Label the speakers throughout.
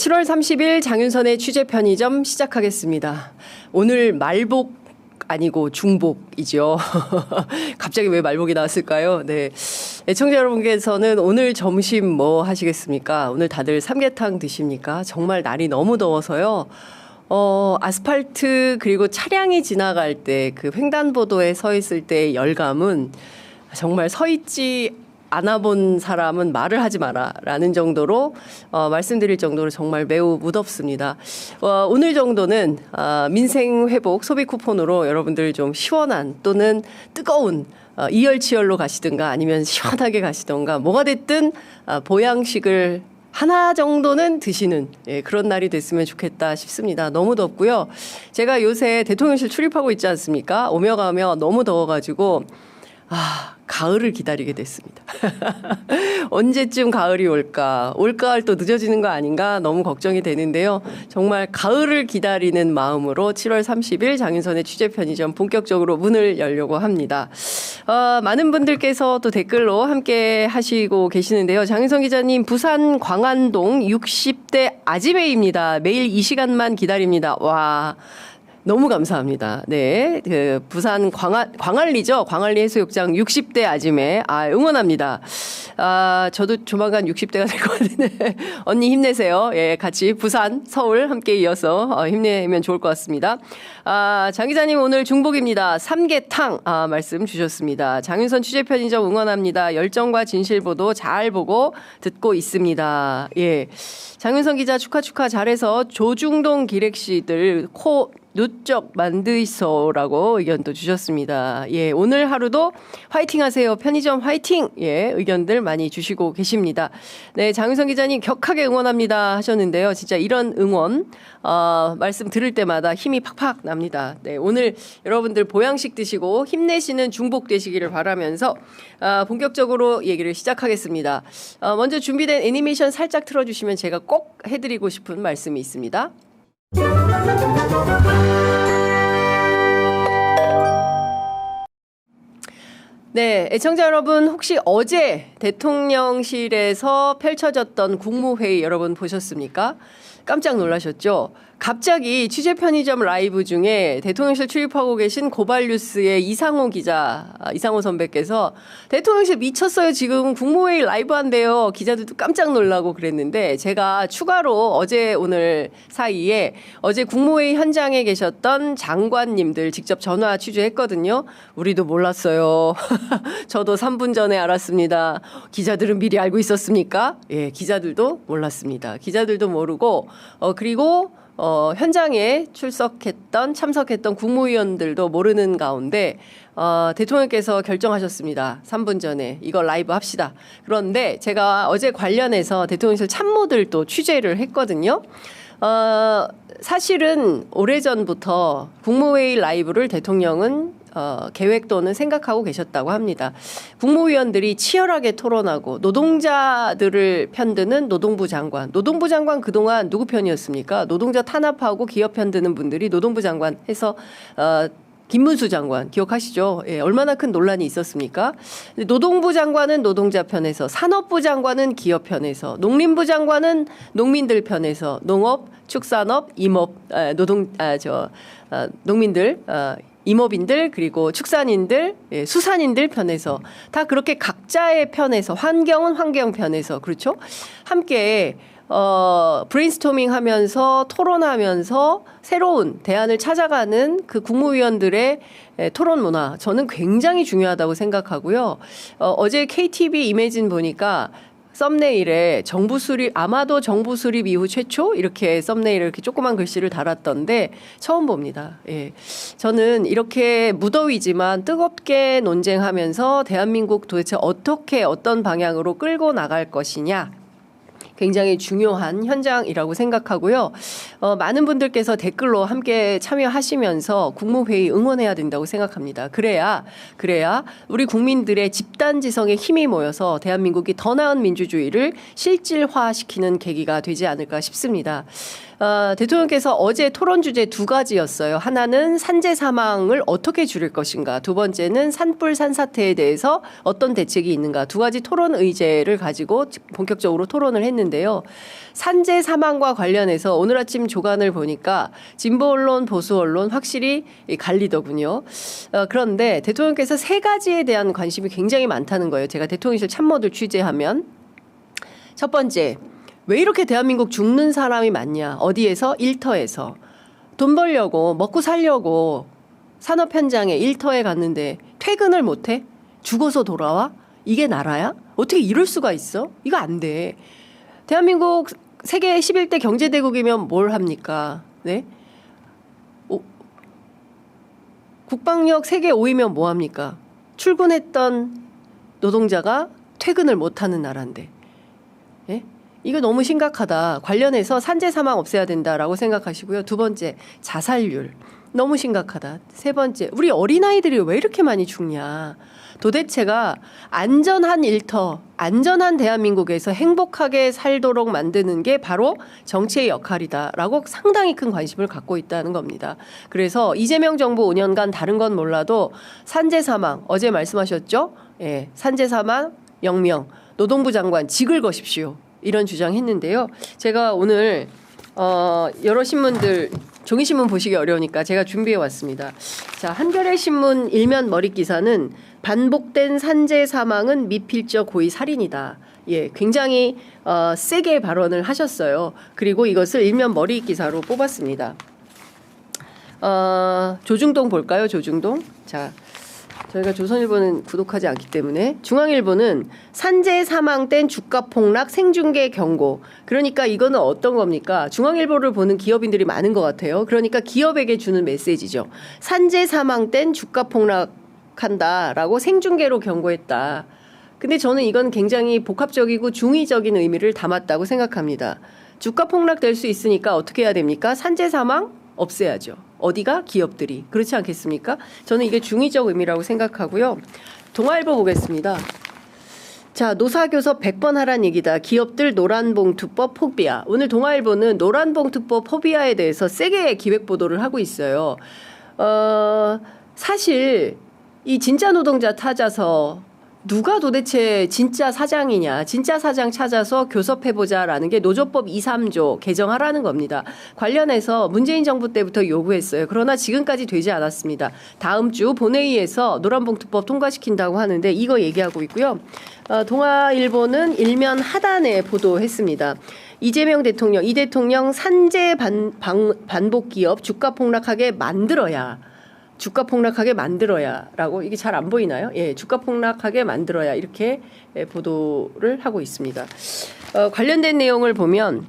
Speaker 1: 7월 30일 장윤선의 취재 편의점 시작하겠습니다. 오늘 말복 아니고 중복이죠. 갑자기 왜 말복이 나왔을까요? 네. 애청자 여러분께서는 오늘 점심 뭐 하시겠습니까? 오늘 다들 삼계탕 드십니까? 정말 날이 너무 더워서요. 아스팔트 그리고 차량이 지나갈 때 그 횡단보도에 서 있을 때의 열감은 정말 서 있지 않아 본 사람은 말을 하지 마라 라는 정도로 말씀드릴 정도로 정말 매우 무덥습니다. 오늘 정도는 민생 회복 소비 쿠폰으로 여러분들 좀 시원한 또는 뜨거운 이열치열로 가시든가 아니면 시원하게 가시던가 뭐가 됐든 보양식을 하나 정도는 드시는 그런 날이 됐으면 좋겠다 싶습니다. 너무 덥고요. 제가 요새 대통령실 출입하고 있지 않습니까? 오며 가며 너무 더워가지고 가을을 기다리게 됐습니다. 언제쯤 가을이 올까? 올가을 또 늦어지는 거 아닌가? 너무 걱정이 되는데요. 정말 가을을 기다리는 마음으로 7월 30일 장윤선의 취재 편의점 본격적으로 문을 열려고 합니다. 많은 분들께서 또 댓글로 함께 하시고 계시는데요. 장윤선 기자님, 부산 광안동 60대 아지매입니다. 매일 이 시간만 기다립니다. 와. 너무 감사합니다. 네. 부산 광안리죠. 광안리 해수욕장 60대 아지매. 응원합니다. 저도 조만간 60대가 될 것 같은데. 언니 힘내세요. 예, 같이 부산, 서울 함께 이어서 힘내면 좋을 것 같습니다. 장 기자님 오늘 중복입니다. 삼계탕 말씀 주셨습니다. 장윤선 취재 편의점 응원합니다. 열정과 진실 보도 잘 보고 듣고 있습니다. 예. 장윤선 기자 축하 잘해서 조중동 기렉씨들 누쩍 만드소라고 의견도 주셨습니다. 예, 오늘 하루도 화이팅 하세요. 편의점 화이팅! 예, 의견들 많이 주시고 계십니다. 네, 장윤선 기자님 격하게 응원합니다 하셨는데요. 진짜 이런 응원, 말씀 들을 때마다 힘이 팍팍 납니다. 네, 오늘 여러분들 보양식 드시고 힘내시는 중복 되시기를 바라면서, 본격적으로 얘기를 시작하겠습니다. 먼저 준비된 애니메이션 살짝 틀어주시면 제가 꼭 해드리고 싶은 말씀이 있습니다. 네, 애청자 여러분 혹시 어제 대통령실에서 펼쳐졌던 국무회의 여러분 보셨습니까? 깜짝 놀라셨죠? 갑자기 취재 편의점 라이브 중에 대통령실 출입하고 계신 고발뉴스의 이상호 기자, 이상호 선배께서 대통령실 미쳤어요. 지금 국무회의 라이브 한대요. 기자들도 깜짝 놀라고 그랬는데 제가 추가로 어제 오늘 사이에 어제 국무회의 현장에 계셨던 장관님들 직접 전화 취재했거든요. 우리도 몰랐어요. 저도 3분 전에 알았습니다. 기자들은 미리 알고 있었습니까? 예, 기자들도 몰랐습니다. 기자들도 모르고 그리고 현장에 참석했던 국무위원들도 모르는 가운데 대통령께서 결정하셨습니다. 3분 전에 이거 라이브 합시다. 그런데 제가 어제 관련해서 대통령실 참모들도 취재를 했거든요. 사실은 오래전부터 국무회의 라이브를 대통령은 계획 또는 생각하고 계셨다고 합니다. 국무위원들이 치열하게 토론하고 노동자들을 편드는 노동부 장관 그동안 누구 편이었습니까? 노동자 탄압하고 기업 편드는 분들이 노동부 장관 해서 김문수 장관 기억하시죠? 예, 얼마나 큰 논란이 있었습니까? 노동부 장관은 노동자 편에서, 산업부 장관은 기업 편에서, 농림부 장관은 농민들 편에서, 농업, 축산업, 임업, 농민들, 임업인들 그리고 축산인들, 수산인들 편에서 다 그렇게 각자의 편에서 환경은 환경 편에서 그렇죠? 함께 브레인스토밍 하면서 토론하면서 새로운 대안을 찾아가는 그 국무위원들의 토론 문화 저는 굉장히 중요하다고 생각하고요. 어제 KTV 이매진 보니까 썸네일에 아마도 정부 수립 이후 최초 이렇게 썸네일을 이렇게 조그만 글씨를 달았던데 처음 봅니다. 예. 저는 이렇게 무더위지만 뜨겁게 논쟁하면서 대한민국 도대체 어떤 방향으로 끌고 나갈 것이냐. 굉장히 중요한 현장이라고 생각하고요. 많은 분들께서 댓글로 함께 참여하시면서 국무회의 응원해야 된다고 생각합니다. 그래야 우리 국민들의 집단지성에 힘이 모여서 대한민국이 더 나은 민주주의를 실질화시키는 계기가 되지 않을까 싶습니다. 대통령께서 어제 토론 주제 두 가지였어요. 하나는 산재 사망을 어떻게 줄일 것인가. 두 번째는 산불 산사태에 대해서 어떤 대책이 있는가. 두 가지 토론 의제를 가지고 본격적으로 토론을 했는데 했는데요. 산재 사망과 관련해서 오늘 아침 조간을 보니까 진보 언론, 보수 언론 확실히 갈리더군요. 그런데 대통령께서 세 가지에 대한 관심이 굉장히 많다는 거예요. 제가 대통령실 참모들 취재하면. 첫 번째, 왜 이렇게 대한민국 죽는 사람이 많냐? 어디에서? 일터에서. 돈 벌려고, 먹고 살려고 산업 현장에 일터에 갔는데 퇴근을 못해? 죽어서 돌아와? 이게 나라야? 어떻게 이럴 수가 있어? 이거 안 돼. 대한민국 세계 11대 경제대국이면 뭘 합니까? 네? 국방력 세계 5위면 뭐 합니까? 출근했던 노동자가 퇴근을 못하는 나라인데. 예? 이거 너무 심각하다. 관련해서 산재 사망 없애야 된다라고 생각하시고요. 두 번째, 자살률. 너무 심각하다. 세 번째, 우리 어린아이들이 왜 이렇게 많이 죽냐. 도대체가 안전한 일터, 안전한 대한민국에서 행복하게 살도록 만드는 게 바로 정치의 역할이다라고 상당히 큰 관심을 갖고 있다는 겁니다. 그래서 이재명 정부 5년간 다른 건 몰라도 산재 사망, 어제 말씀하셨죠? 예, 산재 사망 0명, 노동부 장관 직을 거십시오. 이런 주장했는데요. 제가 오늘 여러 신문들 종이신문 보시기 어려우니까 제가 준비해 왔습니다. 자, 한겨레 신문 일면 머릿 기사는 반복된 산재 사망은 미필적 고의 살인이다. 예, 굉장히 세게 발언을 하셨어요. 그리고 이것을 일면 머릿 기사로 뽑았습니다. 조중동 볼까요? 조중동. 자, 저희가 조선일보는 구독하지 않기 때문에 중앙일보는 산재 사망 땐 주가 폭락 생중계 경고. 그러니까 이거는 어떤 겁니까? 중앙일보를 보는 기업인들이 많은 것 같아요. 그러니까 기업에게 주는 메시지죠. 산재 사망 땐 주가 폭락한다라고 생중계로 경고했다. 근데 저는 이건 굉장히 복합적이고 중의적인 의미를 담았다고 생각합니다. 주가 폭락될 수 있으니까 어떻게 해야 됩니까? 산재 사망 없애야죠. 어디가? 기업들이. 그렇지 않겠습니까? 저는 이게 중의적 의미라고 생각하고요. 동아일보 보겠습니다. 자, 노사교섭 100번 하란 얘기다. 기업들 노란봉투법 포비아. 오늘 동아일보는 노란봉투법 포비아에 대해서 세게 기획보도를 하고 있어요. 사실 이 진짜 노동자 찾아서 누가 도대체 진짜 사장이냐, 진짜 사장 찾아서 교섭해보자라는 게 노조법 2, 3조 개정하라는 겁니다. 관련해서 문재인 정부 때부터 요구했어요. 그러나 지금까지 되지 않았습니다. 다음 주 본회의에서 노란봉투법 통과시킨다고 하는데 이거 얘기하고 있고요. 동아일보는 일면 하단에 보도했습니다. 이재명 대통령, 이 대통령 산재 반복 기업 주가 폭락하게 만들어야. 주가 폭락하게 만들어야라고 이게 잘 안 보이나요? 예, 주가 폭락하게 만들어야 이렇게 보도를 하고 있습니다. 관련된 내용을 보면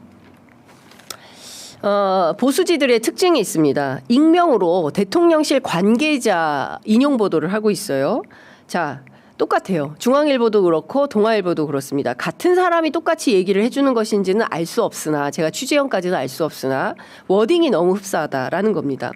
Speaker 1: 보수지들의 특징이 있습니다. 익명으로 대통령실 관계자 인용 보도를 하고 있어요. 자, 똑같아요. 중앙일보도 그렇고 동아일보도 그렇습니다. 같은 사람이 똑같이 얘기를 해주는 것인지는 알 수 없으나 제가 취재원까지는 알 수 없으나 워딩이 너무 흡사하다라는 겁니다.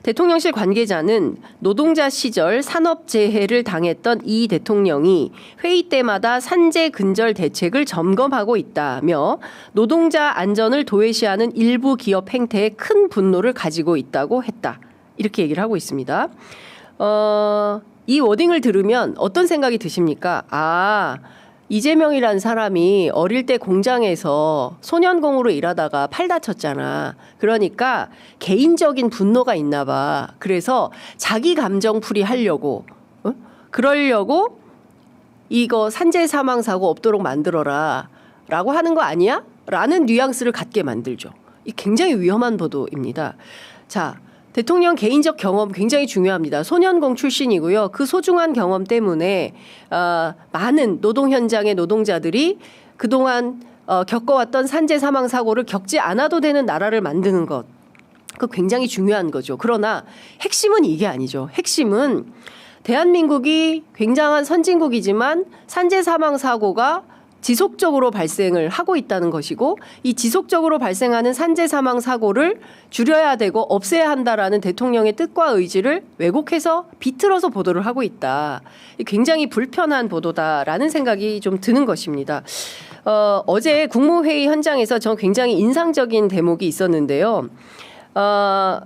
Speaker 1: 대통령실 관계자는 노동자 시절 산업재해를 당했던 이 대통령이 회의 때마다 산재 근절 대책을 점검하고 있다며 노동자 안전을 도외시하는 일부 기업 행태에 큰 분노를 가지고 있다고 했다. 이렇게 얘기를 하고 있습니다. 이 워딩을 들으면 어떤 생각이 드십니까? 이재명이라는 사람이 어릴 때 공장에서 소년공으로 일하다가 팔 다쳤잖아. 그러니까 개인적인 분노가 있나 봐. 그래서 자기 감정 풀이하려고 그러려고 이거 산재 사망 사고 없도록 만들어라 라고 하는 거 아니야? 라는 뉘앙스를 갖게 만들죠. 이 굉장히 위험한 보도입니다. 자, 대통령 개인적 경험 굉장히 중요합니다. 소년공 출신이고요. 그 소중한 경험 때문에 많은 노동 현장의 노동자들이 그동안 겪어왔던 산재 사망 사고를 겪지 않아도 되는 나라를 만드는 것. 그 굉장히 중요한 거죠. 그러나 핵심은 이게 아니죠. 핵심은 대한민국이 굉장한 선진국이지만 산재 사망 사고가 지속적으로 발생을 하고 있다는 것이고 이 지속적으로 발생하는 산재 사망 사고를 줄여야 되고 없애야 한다라는 대통령의 뜻과 의지를 왜곡해서 비틀어서 보도를 하고 있다. 굉장히 불편한 보도다라는 생각이 좀 드는 것입니다. 어제 국무회의 현장에서 저 굉장히 인상적인 대목이 있었는데요.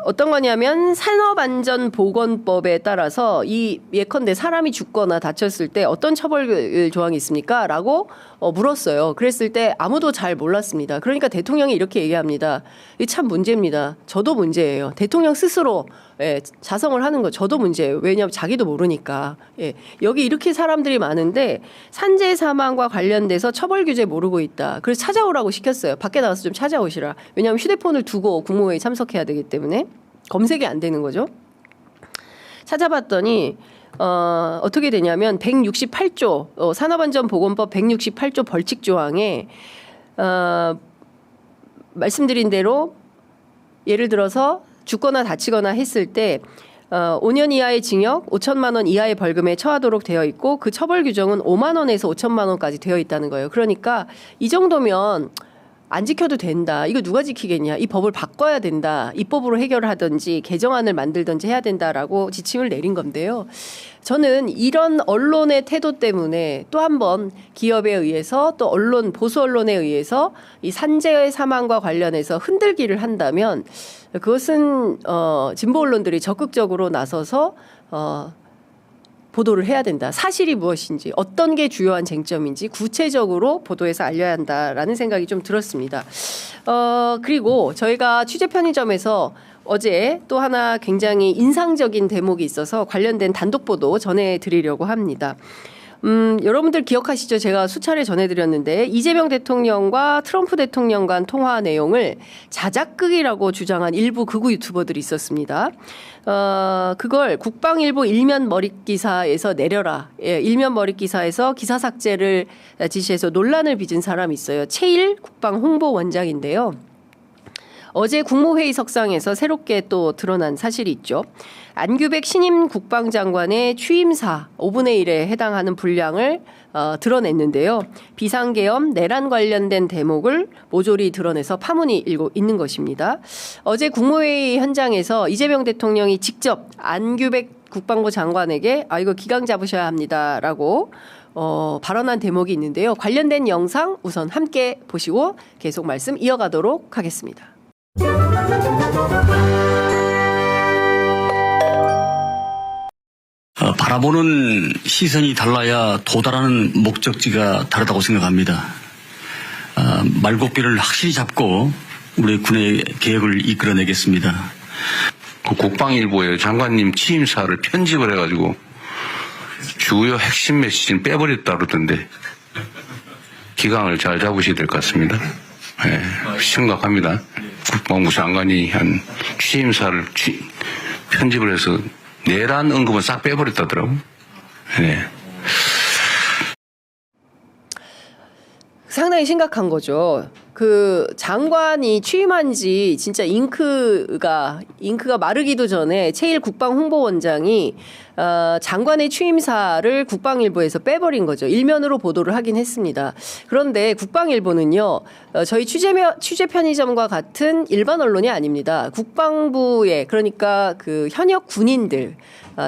Speaker 1: 어떤 거냐면 산업안전보건법에 따라서 이 예컨대 사람이 죽거나 다쳤을 때 어떤 처벌 조항이 있습니까? 라고 물었어요. 그랬을 때 아무도 잘 몰랐습니다. 그러니까 대통령이 이렇게 얘기합니다. 이게 참 문제입니다. 저도 문제예요. 대통령 스스로 자성을 하는 거 저도 문제예요. 왜냐하면 자기도 모르니까. 여기 이렇게 사람들이 많은데 산재 사망과 관련돼서 처벌 규제 모르고 있다. 그래서 찾아오라고 시켰어요. 밖에 나가서 좀 찾아오시라. 왜냐하면 휴대폰을 두고 국무회의 참석해야 되기 때문에 검색이 안 되는 거죠. 찾아봤더니 어떻게 되냐면 168조 산업안전보건법 168조 벌칙 조항에 말씀드린 대로 예를 들어서 죽거나 다치거나 했을 때 5년 이하의 징역, 5천만 원 이하의 벌금에 처하도록 되어 있고 그 처벌 규정은 5만 원에서 5천만 원까지 되어 있다는 거예요. 그러니까 이 정도면 안 지켜도 된다. 이거 누가 지키겠냐. 이 법을 바꿔야 된다. 입법으로 해결하든지 개정안을 만들든지 해야 된다라고 지침을 내린 건데요. 저는 이런 언론의 태도 때문에 또 한 번 기업에 의해서 또 언론, 보수 언론에 의해서 이 산재 사망과 관련해서 흔들기를 한다면 그것은 진보 언론들이 적극적으로 나서서 보도를 해야 된다. 사실이 무엇인지 어떤 게 주요한 쟁점인지 구체적으로 보도해서 알려야 한다라는 생각이 좀 들었습니다. 그리고 저희가 취재 편의점에서 어제 또 하나 굉장히 인상적인 대목이 있어서 관련된 단독 보도 전해드리려고 합니다. 여러분들 기억하시죠? 제가 수차례 전해드렸는데 이재명 대통령과 트럼프 대통령 간 통화 내용을 자작극이라고 주장한 일부 극우 유튜버들이 있었습니다. 그걸 국방일보 일면 머릿기사에서 내려라. 일면 머릿기사에서 기사 삭제를 지시해서 논란을 빚은 사람이 있어요. 최일 국방홍보원장인데요. 어제 국무회의석상에서 새롭게 또 드러난 사실이 있죠. 안규백 신임 국방장관의 취임사 5분의 1에 해당하는 분량을 드러냈는데요. 비상계엄, 내란 관련된 대목을 모조리 드러내서 파문이 일고 있는 것입니다. 어제 국무회의 현장에서 이재명 대통령이 직접 안규백 국방부 장관에게 이거 기강 잡으셔야 합니다라고 발언한 대목이 있는데요. 관련된 영상 우선 함께 보시고 계속 말씀 이어가도록 하겠습니다.
Speaker 2: 바라보는 시선이 달라야 도달하는 목적지가 다르다고 생각합니다. 말고비를 확실히 잡고 우리 군의 계획을 이끌어내겠습니다.
Speaker 3: 그 국방일보에 장관님 취임사를 편집을 해가지고 주요 핵심 메시지는 빼버렸다 그러던데 기강을 잘 잡으셔야 될 것 같습니다. 네, 심각합니다. 국방부 장관이 한 취임사를 편집을 해서 내란 언급은 싹 빼버렸다더라고. 네.
Speaker 1: 상당히 심각한 거죠. 그 장관이 취임한 지 진짜 잉크가 마르기도 전에 최일 국방홍보원장이 장관의 취임사를 국방일보에서 빼버린 거죠. 일면으로 보도를 하긴 했습니다. 그런데 국방일보는요, 저희 취재 편의점과 같은 일반 언론이 아닙니다. 국방부에, 그러니까 그 현역 군인들,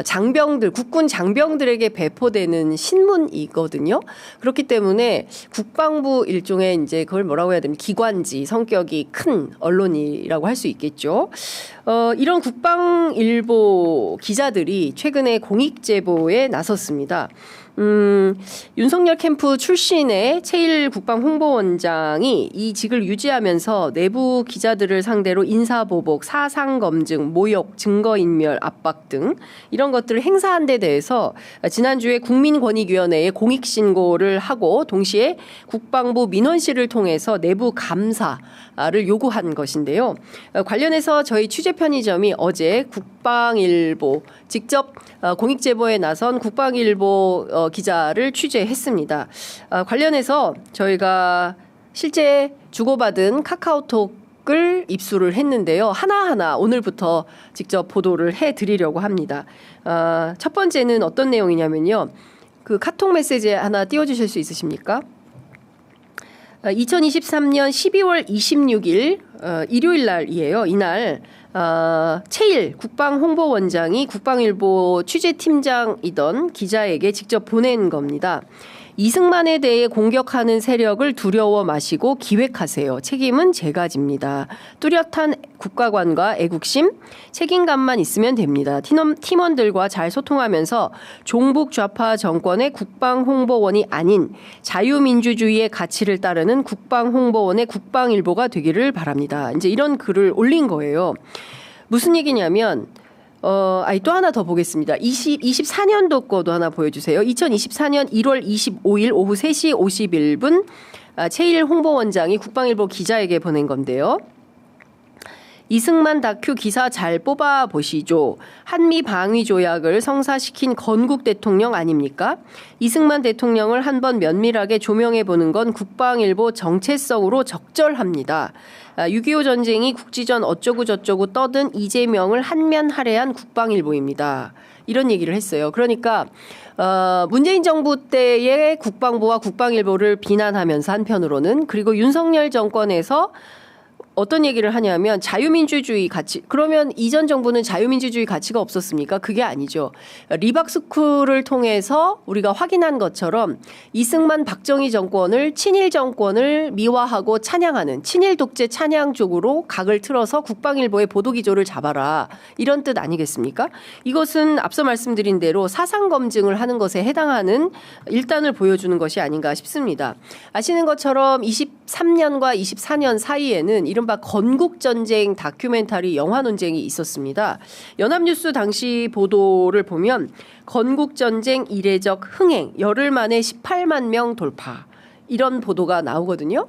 Speaker 1: 장병들, 국군 장병들에게 배포되는 신문이거든요. 그렇기 때문에 국방부 일종의 이제 그걸 뭐라고 해야 됩니까? 기관지, 성격이 큰 언론이라고 할 수 있겠죠. 이런 국방일보 기자들이 최근에 공익 제보에 나섰습니다. 윤석열 캠프 출신의 최일 국방홍보원장이 이 직을 유지하면서 내부 기자들을 상대로 인사보복, 사상검증, 모욕, 증거인멸, 압박 등 이런 것들을 행사한 데 대해서 지난주에 국민권익위원회에 공익신고를 하고 동시에 국방부 민원실을 통해서 내부 감사를 요구한 것인데요. 관련해서 저희 취재 편의점이 어제 국방일보 직접 공익제보에 나선 국방일보 기자를 취재했습니다. 관련해서 저희가 실제 주고받은 카카오톡을 입수를 했는데요. 하나하나 오늘부터 직접 보도를 해드리려고 합니다. 첫 번째는 어떤 내용이냐면요. 그 카톡 메시지 하나 띄워주실 수 있으십니까? 2023년 12월 26일 일요일 날이에요. 이날 최일 국방홍보원장이 국방일보 취재팀장이던 기자에게 직접 보낸 겁니다. 이승만에 대해 공격하는 세력을 두려워 마시고 기획하세요. 책임은 제가 집니다. 뚜렷한 국가관과 애국심, 책임감만 있으면 됩니다. 팀원들과 잘 소통하면서 종북 좌파 정권의 국방홍보원이 아닌 자유민주주의의 가치를 따르는 국방홍보원의 국방일보가 되기를 바랍니다. 이제 이런 글을 올린 거예요. 무슨 얘기냐면 또 하나 더 보겠습니다. 24년도 거도 하나 보여주세요. 2024년 1월 25일 오후 3시 51분 최일 홍보원장이 국방일보 기자에게 보낸 건데요. 이승만 다큐 기사 잘 뽑아보시죠. 한미 방위 조약을 성사시킨 건국 대통령 아닙니까? 이승만 대통령을 한번 면밀하게 조명해보는 건 국방일보 정체성으로 적절합니다. 6.25 전쟁이 국지전 어쩌고 저쩌고 떠든 이재명을 한면할애한 국방일보입니다. 이런 얘기를 했어요. 그러니까 문재인 정부 때의 국방부와 국방일보를 비난하면서 한편으로는, 그리고 윤석열 정권에서 어떤 얘기를 하냐면 자유민주주의 가치. 그러면 이전 정부는 자유민주주의 가치가 없었습니까? 그게 아니죠. 리박스쿨을 통해서 우리가 확인한 것처럼 이승만 박정희 정권을, 친일 정권을 미화하고 찬양하는 친일 독재 찬양 쪽으로 각을 틀어서 국방일보의 보도기조를 잡아라, 이런 뜻 아니겠습니까? 이것은 앞서 말씀드린 대로 사상 검증을 하는 것에 해당하는 일단을 보여주는 것이 아닌가 싶습니다. 아시는 것처럼 23년과 24년 사이에는 이른바 건국전쟁 다큐멘터리 영화 논쟁이 있었습니다. 연합뉴스 당시 보도를 보면 건국전쟁 이례적 흥행, 열흘 만에 18만 명 돌파, 이런 보도가 나오거든요.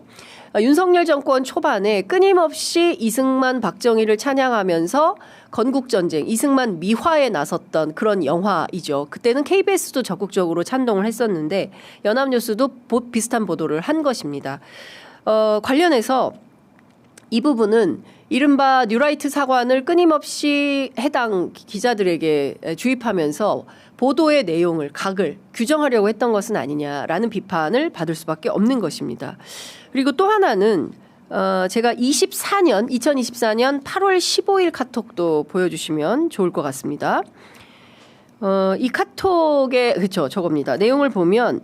Speaker 1: 윤석열 정권 초반에 끊임없이 이승만 박정희를 찬양하면서 건국전쟁, 이승만 미화에 나섰던 그런 영화이죠. 그때는 KBS도 적극적으로 찬동을 했었는데 연합뉴스도 비슷한 보도를 한 것입니다. 관련해서 이 부분은 이른바 뉴라이트 사관을 끊임없이 해당 기자들에게 주입하면서 보도의 내용을, 각을 규정하려고 했던 것은 아니냐라는 비판을 받을 수밖에 없는 것입니다. 그리고 또 하나는 제가 2024년 8월 15일 카톡도 보여주시면 좋을 것 같습니다. 이 카톡에, 그렇죠, 저겁니다. 내용을 보면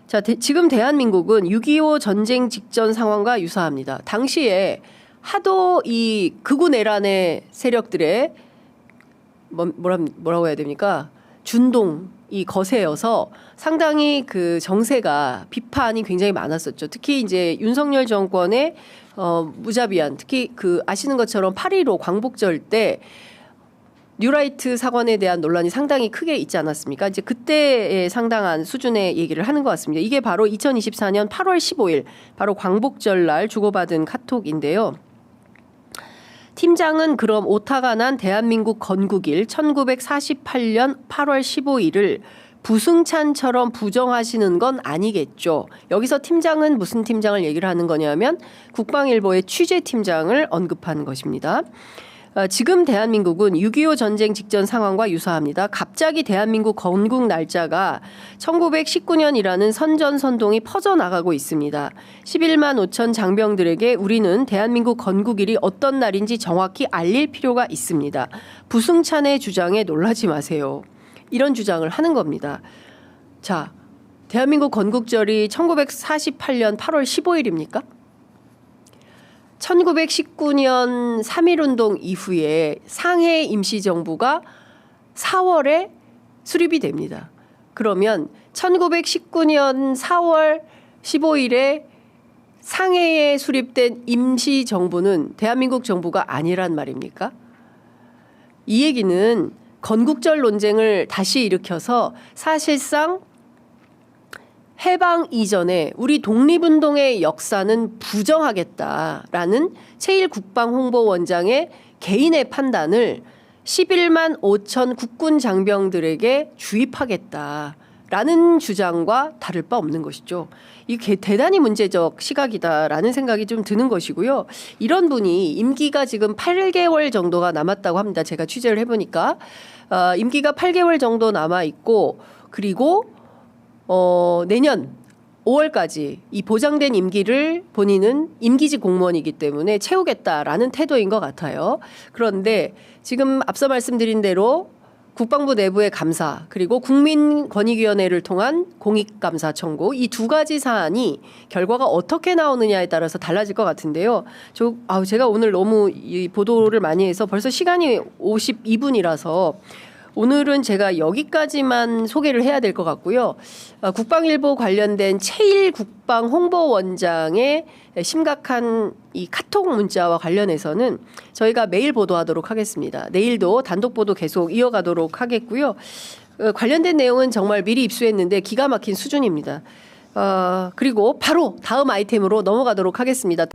Speaker 1: 자, 지금 대한민국은 6.25 전쟁 직전 상황과 유사합니다. 당시에 하도 이 극우 내란의 세력들의 뭐라고 해야 됩니까? 준동이 거세여서 상당히 그 정세가, 비판이 굉장히 많았었죠. 특히 이제 윤석열 정권의 무자비한, 특히 그 아시는 것처럼 8.15 광복절 때 뉴라이트 사관에 대한 논란이 상당히 크게 있지 않았습니까? 이제 그때의 상당한 수준의 얘기를 하는 것 같습니다. 이게 바로 2024년 8월 15일, 바로 광복절 날 주고받은 카톡인데요. 팀장은 그럼 오타가 난 대한민국 건국일 1948년 8월 15일을 부승찬처럼 부정하시는 건 아니겠죠. 여기서 팀장은 무슨 팀장을 얘기를 하는 거냐면 국방일보의 취재팀장을 언급한 것입니다. 지금 대한민국은 6.25 전쟁 직전 상황과 유사합니다. 갑자기 대한민국 건국 날짜가 1919년이라는 선전선동이 퍼져나가고 있습니다. 11만 5천 장병들에게 우리는 대한민국 건국일이 어떤 날인지 정확히 알릴 필요가 있습니다. 부승찬의 주장에 놀라지 마세요. 이런 주장을 하는 겁니다. 자, 대한민국 건국절이 1948년 8월 15일입니까? 1919년 3.1운동 이후에 상해 임시정부가 4월에 수립이 됩니다. 그러면 1919년 4월 15일에 상해에 수립된 임시정부는 대한민국 정부가 아니란 말입니까? 이 얘기는 건국절 논쟁을 다시 일으켜서 사실상 해방 이전에 우리 독립운동의 역사는 부정하겠다라는 제1국방홍보원장의 개인의 판단을 11만 5천 국군 장병들에게 주입하겠다라는 주장과 다를 바 없는 것이죠. 이게 대단히 문제적 시각이다라는 생각이 좀 드는 것이고요. 이런 분이 임기가 지금 8개월 정도가 남았다고 합니다. 제가 취재를 해보니까 임기가 8개월 정도 남아있고, 그리고 내년 5월까지 이 보장된 임기를 본인은 임기직 공무원이기 때문에 채우겠다라는 태도인 것 같아요. 그런데 지금 앞서 말씀드린 대로 국방부 내부의 감사 그리고 국민권익위원회를 통한 공익감사 청구 이 두 가지 사안이 결과가 어떻게 나오느냐에 따라서 달라질 것 같은데요. 제가 오늘 너무 이 보도를 많이 해서 벌써 시간이 52분이라서 오늘은 제가 여기까지만 소개를 해야 될 것 같고요. 국방일보 관련된 최일 국방 홍보원장의 심각한 이 카톡 문자와 관련해서는 저희가 매일 보도하도록 하겠습니다. 내일도 단독 보도 계속 이어가도록 하겠고요. 관련된 내용은 정말 미리 입수했는데 기가 막힌 수준입니다. 그리고 바로 다음 아이템으로 넘어가도록 하겠습니다.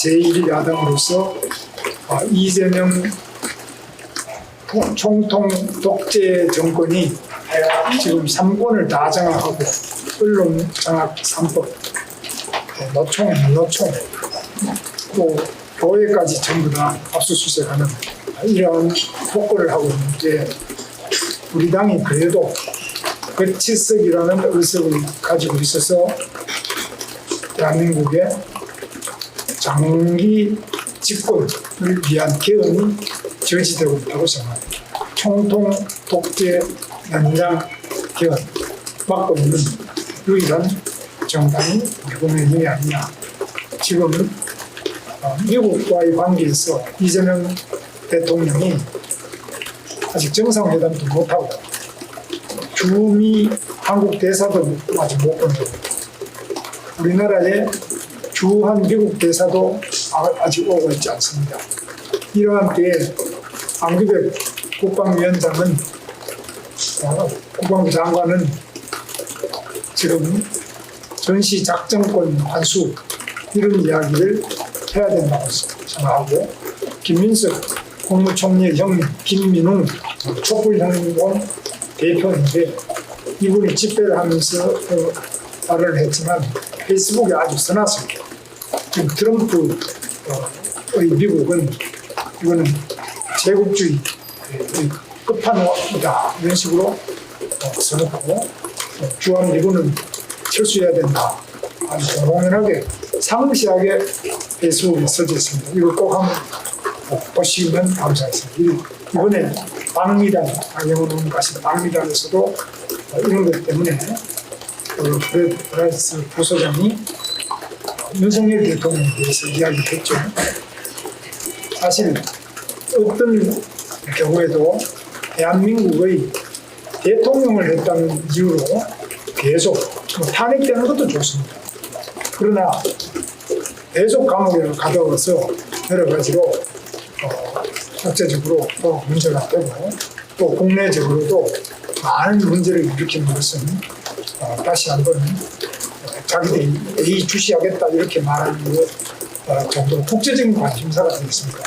Speaker 4: 제1야당으로서 이재명 총통 독재 정권이 지금 3권을 다 장악하고 언론 장악 3법, 노총, 또 교회까지 전부 다 압수수색하는 이러한 폭거를 하고 있는데 우리 당이 그래도 거치석이라는 의석을 가지고 있어서 대한민국의 장기 집권을 위한 개헌이 저지되고 있다고 생각합니다. 총통 독재 연장 개헌 막고 있는 유일한 정당이 국민이 아니냐. 지금 미국과의 관계에서 이재명 대통령이 아직 정상회담도 못하고 주미 한국 대사도 아직 못 건드리고 우리나라의 주한 미국 대사도 아직 오고 있지 않습니다. 이러한 때에 안규백 국방위원장은 국방부 장관은 지금 전시작전권 환수 이런 이야기를 해야 된다고 생각하고 김민석 국무총리의 형님 김민웅 촛불혁명 대표인데 이분이 집회를 하면서 말을 했지만 페이스북에 아주 써놨습니다. 지금 트럼프의 미국은 이거는 제국주의의 끝판왕이다 이런 식으로 써놓고 주한미군은 철수해야 된다 아주 공공연하게 상시하게 페이스북에 써져 있습니다. 이거 꼭 한번 보시면 감사하겠습니다. 이번에 방미단 강영훈 의원까지 방미단에서도 이런 것 때문에 브라이스 부소장이 윤석열 대통령에 대해서 이야기했죠. 사실 어떤 경우에도 대한민국의 대통령을 했다는 이유로 계속 탄핵되는 것도 좋습니다. 그러나 계속 감옥에 가둬서 여러 가지로 국제적으로 또 문제가 되고 또 국내적으로도 많은 문제를 일으키는 것은 다시 한번 자기들이 예의주시하겠다 이렇게 말하는 것 정도로 국제적인 관심사가 되겠습니다.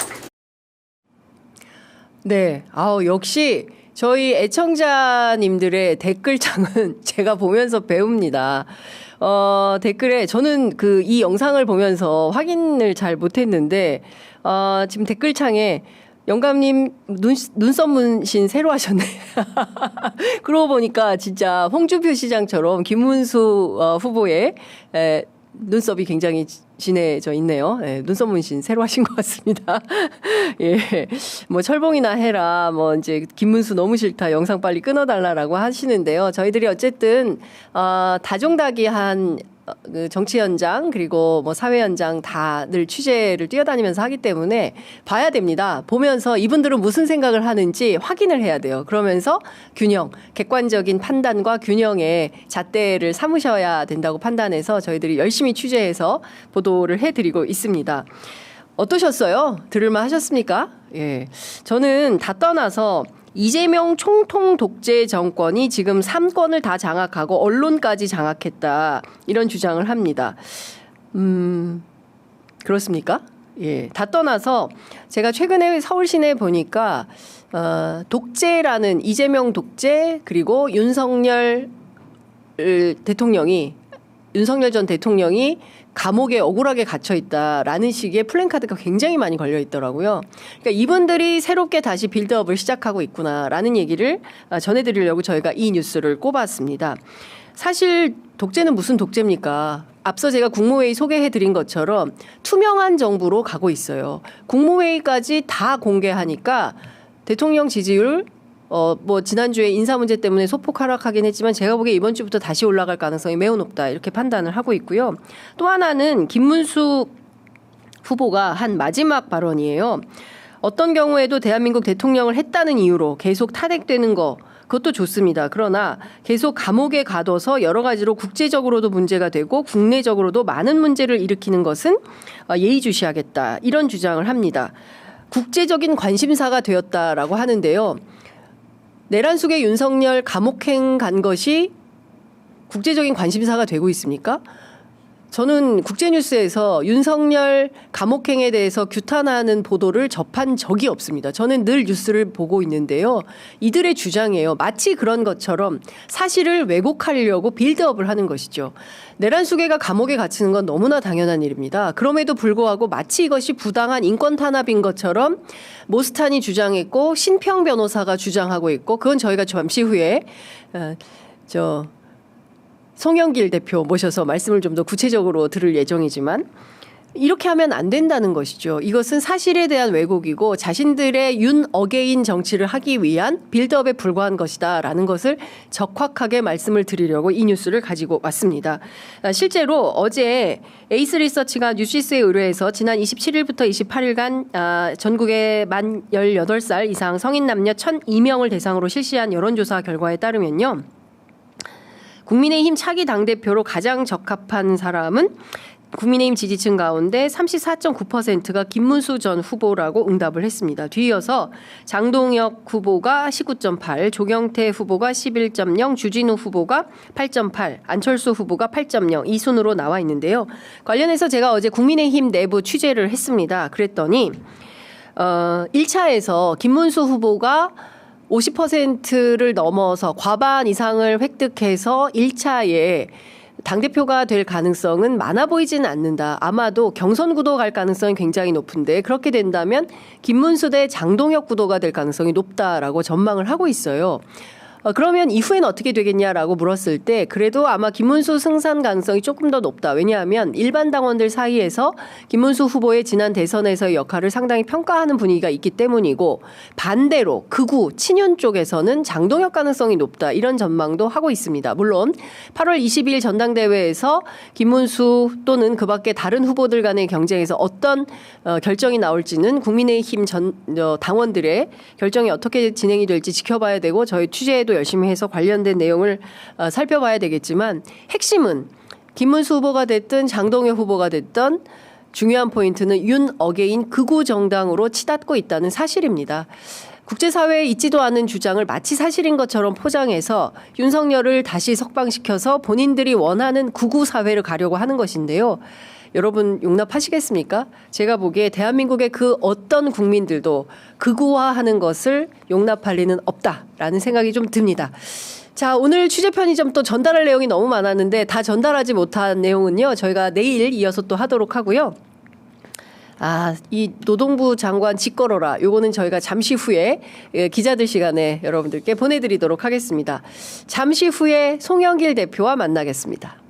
Speaker 1: 네, 역시 저희 애청자님들의 댓글창은 제가 보면서 배웁니다. 댓글에 저는 이 영상을 보면서 확인을 잘 못했는데 지금 댓글창에 영감님 눈썹 문신 새로 하셨네. 그러고 보니까 진짜 홍준표 시장처럼 김문수 후보의 눈썹이 굉장히 진해져 있네요. 눈썹 문신 새로 하신 것 같습니다. 예, 뭐 철봉이나 해라, 뭐 이제 김문수 너무 싫다, 영상 빨리 끊어달라라고 하시는데요. 저희들이 어쨌든 다종다기한 그 정치 현장 그리고 뭐 사회 현장 다 늘 취재를 뛰어다니면서 하기 때문에 봐야 됩니다. 보면서 이분들은 무슨 생각을 하는지 확인을 해야 돼요. 그러면서 균형, 객관적인 판단과 균형의 잣대를 삼으셔야 된다고 판단해서 저희들이 열심히 취재해서 보도를 해드리고 있습니다. 어떠셨어요? 들을만 하셨습니까? 예, 저는 다 떠나서 이재명 총통 독재 정권이 지금 3권을 다 장악하고 언론까지 장악했다 이런 주장을 합니다. 그렇습니까? 예, 다 떠나서 제가 최근에 서울 시내 보니까 독재라는 이재명 독재 그리고 윤석열 전 대통령이 감옥에 억울하게 갇혀 있다라는 식의 플랜카드가 굉장히 많이 걸려 있더라고요. 그러니까 이분들이 새롭게 다시 빌드업을 시작하고 있구나라는 얘기를 전해드리려고 저희가 이 뉴스를 꼽았습니다. 사실 독재는 무슨 독재입니까? 앞서 제가 국무회의 소개해드린 것처럼 투명한 정부로 가고 있어요. 국무회의까지 다 공개하니까 대통령 지지율 뭐 지난주에 인사 문제 때문에 소폭 하락하긴 했지만 제가 보기에 이번 주부터 다시 올라갈 가능성이 매우 높다 이렇게 판단을 하고 있고요. 또 하나는 김문수 후보가 한 마지막 발언이에요. 어떤 경우에도 대한민국 대통령을 했다는 이유로 계속 탄핵되는 거 그것도 좋습니다. 그러나 계속 감옥에 가둬서 여러 가지로 국제적으로도 문제가 되고 국내적으로도 많은 문제를 일으키는 것은 예의주시하겠다 이런 주장을 합니다. 국제적인 관심사가 되었다라고 하는데요. 내란 속에 윤석열 감옥행 간 것이 국제적인 관심사가 되고 있습니까? 저는 국제뉴스에서 윤석열 감옥행에 대해서 규탄하는 보도를 접한 적이 없습니다. 저는 늘 뉴스를 보고 있는데요. 이들의 주장이에요. 마치 그런 것처럼 사실을 왜곡하려고 빌드업을 하는 것이죠. 내란 수괴가 감옥에 갇히는 건 너무나 당연한 일입니다. 그럼에도 불구하고 마치 이것이 부당한 인권 탄압인 것처럼 모스탄이 주장했고 신평 변호사가 주장하고 있고 그건 저희가 잠시 후에 송영길 대표 모셔서 말씀을 좀 더 구체적으로 들을 예정이지만 이렇게 하면 안 된다는 것이죠. 이것은 사실에 대한 왜곡이고 자신들의 윤 어게인 정치를 하기 위한 빌드업에 불과한 것이다라는 것을 적확하게 말씀을 드리려고 이 뉴스를 가지고 왔습니다. 실제로 어제 에이스 리서치가 뉴시스에 의뢰해서 지난 27일부터 28일간 전국의 만 18살 이상 성인 남녀 1,002명을 대상으로 실시한 여론조사 결과에 따르면요. 국민의힘 차기 당대표로 가장 적합한 사람은 국민의힘 지지층 가운데 34.9%가 김문수 전 후보라고 응답을 했습니다. 뒤이어서 장동혁 후보가 19.8, 조경태 후보가 11.0, 주진우 후보가 8.8, 안철수 후보가 8.0 이 순으로 나와 있는데요. 관련해서 제가 어제 국민의힘 내부 취재를 했습니다. 그랬더니 1차에서 김문수 후보가 50%를 넘어서 과반 이상을 획득해서 1차에 당대표가 될 가능성은 많아 보이지는 않는다. 아마도 경선 구도 갈 가능성이 굉장히 높은데 그렇게 된다면 김문수 대 장동혁 구도가 될 가능성이 높다라고 전망을 하고 있어요. 그러면 이후엔 어떻게 되겠냐라고 물었을 때 그래도 아마 김문수 승산 가능성이 조금 더 높다. 왜냐하면 일반 당원들 사이에서 김문수 후보의 지난 대선에서의 역할을 상당히 평가하는 분위기가 있기 때문이고 반대로 극우 친윤 쪽에서는 장동혁 가능성이 높다. 이런 전망도 하고 있습니다. 물론 8월 22일 전당대회에서 김문수 또는 그 밖에 다른 후보들 간의 경쟁에서 어떤 결정이 나올지는 국민의힘 당원들의 결정이 어떻게 진행이 될지 지켜봐야 되고 저희 취재에도 열심히 해서 관련된 내용을 살펴봐야 되겠지만 핵심은 김문수 후보가 됐든 장동혁 후보가 됐든 중요한 포인트는 윤 어게인 극우 정당으로 치닫고 있다는 사실입니다. 국제사회에 있지도 않은 주장을 마치 사실인 것처럼 포장해서 윤석열을 다시 석방시켜서 본인들이 원하는 극우 사회를 가려고 하는 것인데요. 여러분 용납하시겠습니까? 제가 보기에 대한민국의 그 어떤 국민들도 극우화하는 것을 용납할 리는 없다라는 생각이 좀 듭니다. 자, 오늘 취재편이 좀 또 전달할 내용이 너무 많았는데 다 전달하지 못한 내용은요. 저희가 내일 이어서 또 하도록 하고요. 이 노동부 장관 직걸어라. 요거는 저희가 잠시 후에 기자들 시간에 여러분들께 보내드리도록 하겠습니다. 잠시 후에 송영길 대표와 만나겠습니다.